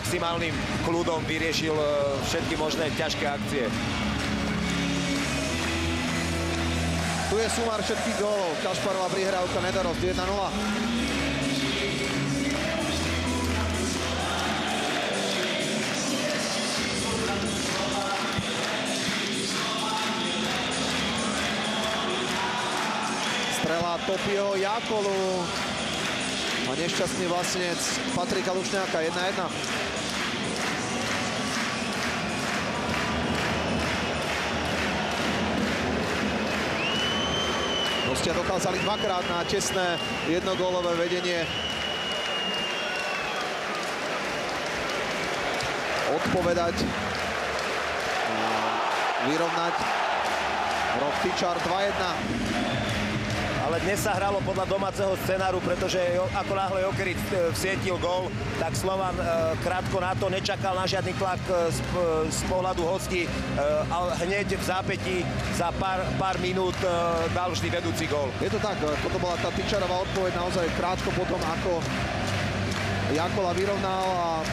maximálnym kľudom vyriešil všetky možné ťažké akcie. Tu je sumár všetkých gólov. Kašparová prihrávka, Nedorost 1-0. Strela Topio Jakolu a nešťastný vlastnec Patrika Lušňáka 1-1. Hostia dokázali dvakrát na tesné jednogólové vedenie odpovedať, vyrovnať. Roch Tyčar 2-1. Ale dnes sa hralo podľa domáceho scenáru, pretože ako náhle Jokerit vsietil gól, tak Slovan krátko na to nečakal na žiadny tlak z pohľadu hostí, ale hneď v zápätí za pár minút dal vždy vedúci gól. Je to tak, toto bola tá Tyčarová odpoveď naozaj krátko potom, ako Jakola vyrovnal a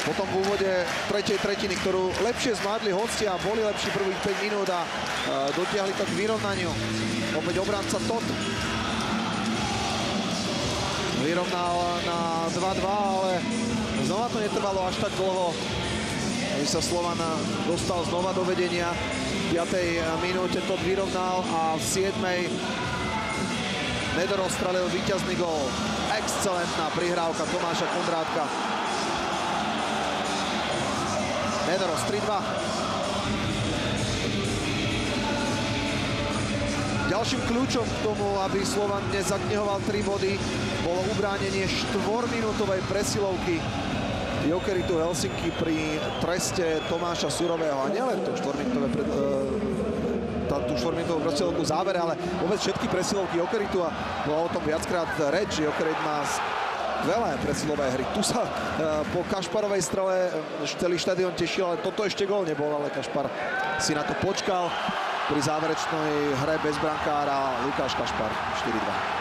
potom v úvode tretej tretiny, ktorú lepšie zvládli hostia, boli lepší prvých 5 minút a dotiahli to k vyrovnaniu. Opäť obranca Tot vyrovnal na 2-2, ale znova to netrvalo až tak dlho, aby sa Slovan dostal znova do vedenia. V 5. minúte Tot vyrovnal a v 7. Nedorost strelil víťazný gól. Excelentná prihrávka Tomáša Kondrátka. Nedorost 3-2. Ďalším kľúčom k tomu, aby Slovan dnes zaknihoval 3 body, bolo ubránenie 4-minútovej presilovky Jokeritu Helsinki pri treste Tomáša Surového. A nielen to 4-minútové tú 4-minútovú presilovku v závere, ale vôbec všetky presilovky Jokeritu, a bola o tom viackrát reč, že Jokerit má veľa presilové hry. Tu sa po Kašparovej strele celý štadión tešil, ale toto ešte gól nebol, ale Kašpar si na to počkal pri záverečnej hre bez brankára. Lukáš Kašpar 4-2.